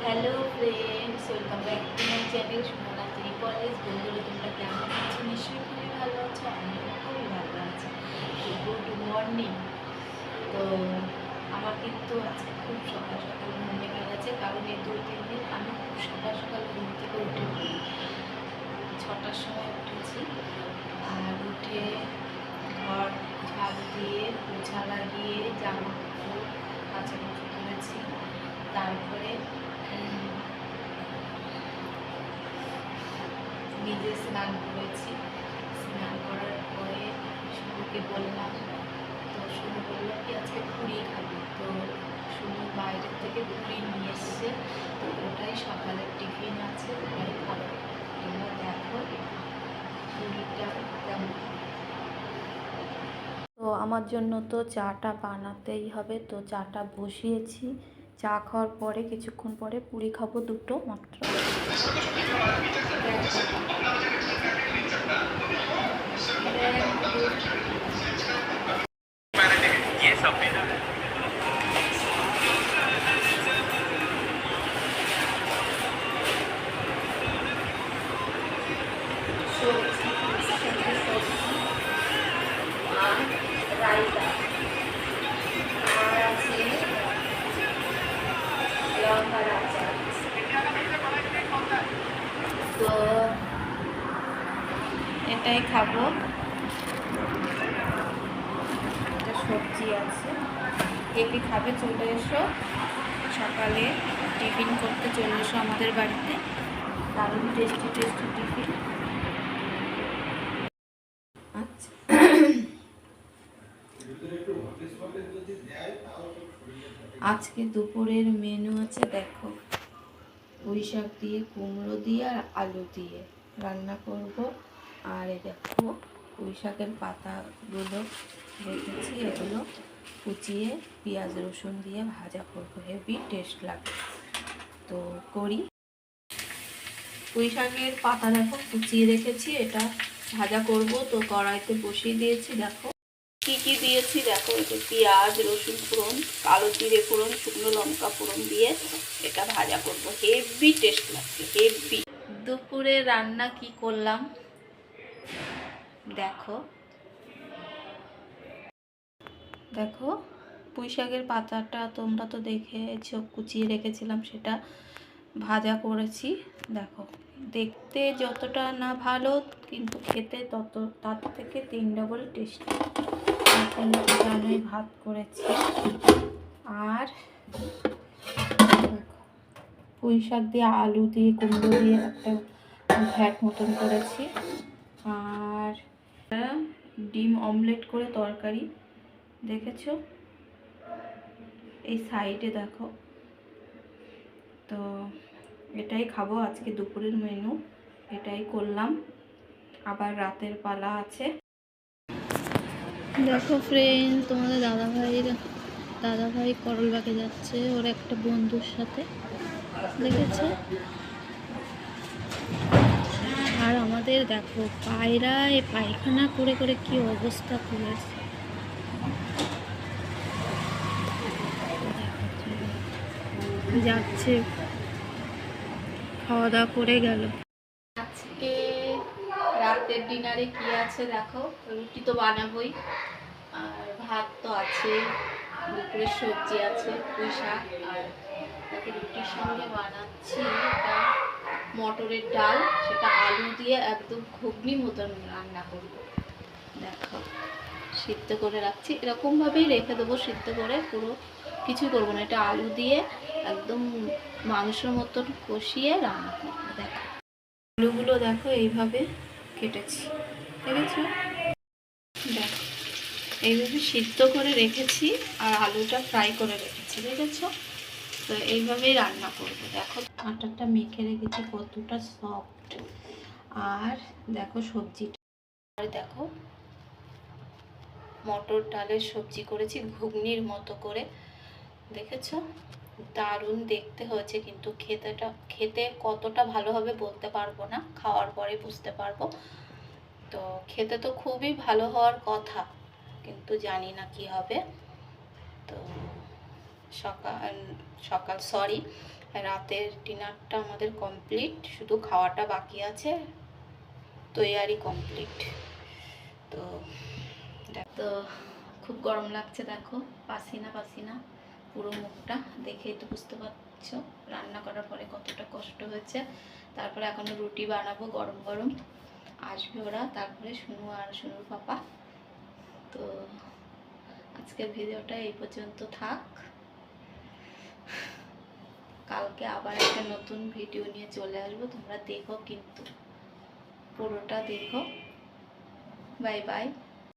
Hello friends, welcome back to my channel Sonali college. বন্ধুরা, তোমরা কেমন আছো? নিশ্চয়ই খুবই ভালো আছো। আমি খুবই ভালো আছি। Good morning. তো আমার কিন্তু আজকে খুব সকাল সকাল ঘুম ভেঙে গেছে, কারণ এই 2-3 দিন আমি খুব সকাল সকাল ঘুম থেকে উঠে পড়ি। 6টার সময় উঠেছি, আর উঠে ঘর ঝাড় দিয়ে, পোছা লাগিয়ে, জামা কাপড় কাচাকুচি করেছি। তারপরে নিজে স্নান করেছি। স্নান করার পরে শুনুকে বললাম, তো শুনু বললো কি আজকে পুরি খাবি। তো শুনু বাইরের থেকে পুরি নিয়ে এসছে, তো ওটাই সকালের টিফিন আছে, ওটাই খাবো। তোমরা দেখো পুরিটা কেমন। তো আমার জন্য তো চাটা বানাতেই হবে, তো চাটা বসিয়েছি। চা খাওয়ার পরে কিছুক্ষণ পরে পুরি খাবো, দুটো মাত্র। রায়তা আর আছে লঙ্কার আচার। তো এটাই খাবো। একটা সবজি আছে। কে কে খাবে চলে এসো, সকালে টিফিন করতে চলে এসো আমাদের বাড়িতে। দারুণ টেস্টি টেস্টি টিফিন। আচ্ছা, আজকে দুপুরের মেনু আছে দেখো, পুঁই শাক দিয়ে, কুমড়ো দিয়ে আর আলু দিয়ে রান্না করব। আর এই দেখো পুঁই শাকের পাতাগুলো রেখেছি, এগুলো কুচিয়ে পেঁয়াজ রসুন দিয়ে ভাজা করব, হেভি টেস্ট লাগে। তো করি। পুঁই শাকের পাতা দেখো কুচিয়ে রেখেছি, এটা ভাজা করব। তো কড়াইতে বসিয়ে দিয়েছি। দেখো কি কি দিয়েছি দেখো, এটা পেঁয়াজ রসুন ফোড়ন, কালো জিরে ফোড়ন, শুকনো লঙ্কা ফোড়ন দিয়ে এটা ভাজা করব। হেভি টেস্ট লাগছে, হেভি। দুপুরে রান্না কি করলাম দেখো। দেখো পুঁই শাকের পাতাটা তোমরা তো দেখেছো, কুচিয়ে রেখেছিলাম, সেটা ভাজা করেছি। দেখো দেখতে যতটা না ভালো, কিন্তু খেতে তার থেকে 3 ডবল টেস্টি। এখন জানোই ভাত করেছি, আর পুঁই শাক দিয়ে আলু দিয়ে কুমড়ো দিয়ে একটা ঘ্যাট মতন করেছি, আর ডিম অমলেট করে তরকারি দেখেছো এই সাইডে দেখো। তো এটাই খাবো আজকে দুপুরের মেনু, এটাই করলাম। আবার রাতের পালা আছে। দেখো ফ্রেন্ড, তোমাদের দাদাভাই করলবাগে যাচ্ছে ওর একটা বন্ধুর সাথে, দেখেছো। আর আমাদের দেখো পায়রা পায়খানা করে করে কি অবস্থা করেছে। যাচ্ছে, খাওয়া দাওয়া করে গেল। আজকে রাতের ডিনারে কি আছে দেখো, রুটি তো বানাবোই, আর ভাত তো আছে, দুপুরের সবজি আছে পুঁই শাক, আর তাকে রুটির সঙ্গে বানাচ্ছি এটা মটরের ডাল, সেটা আলু দিয়ে একদম ঘুগনি মতন রান্না করব। দেখো সিদ্ধ করে রাখছি, এরকমভাবেই রেখে দেবো সিদ্ধ করে, পুরো কিছু করবো না। এটা আলু দিয়ে একদম মাংসের মতন কষিয়ে রান্না করবো। দেখো আলুগুলো দেখো এইভাবে কেটেছি, দেখেছো। দেখো এইভাবে সিদ্ধ করে রেখেছি, আর আলুটা ফ্রাই করে রেখেছি, দেখেছো। তো এইভাবেই রান্না করবো। দেখো আটাটা মেখে রেখেছি কতটা সফট। আর দেখো সবজিটা, আর দেখো মটর ডালের সবজি করেছি ঘুগনির মতো করে, দেখেছো। দারুণ দেখতে হয়েছে, কিন্তু খেতে কতটা ভালো হবে বলতে পারবো না, খাওয়ার পরে বুঝতে পারবো। তো খেতে তো খুবই ভালো হওয়ার কথা, কিন্তু জানি না কি হবে। তো রাতের ডিনারটা আমাদের কমপ্লিট, শুধু খাওয়াটা বাকি আছে, তৈয়ারি কমপ্লিট। তো তো খুব গরম লাগছে, দেখো পাসিনা পাসিনা পুরো মুখটা, দেখেই তো বুঝতে পারছো রান্না করার পরে কতটা কষ্ট হয়েছে। তারপরে এখনো রুটি বানাবো, গরম গরম আসবে ওরা, তারপরে শুনু আর শুনুর পাপা। তো আজকের ভিডিওটা এই পর্যন্ত থাক, কালকে আবার একটা নতুন ভিডিও নিয়ে চলে আসবো, তোমরা দেখো কিন্তু পুরোটা দেখো। Bye bye.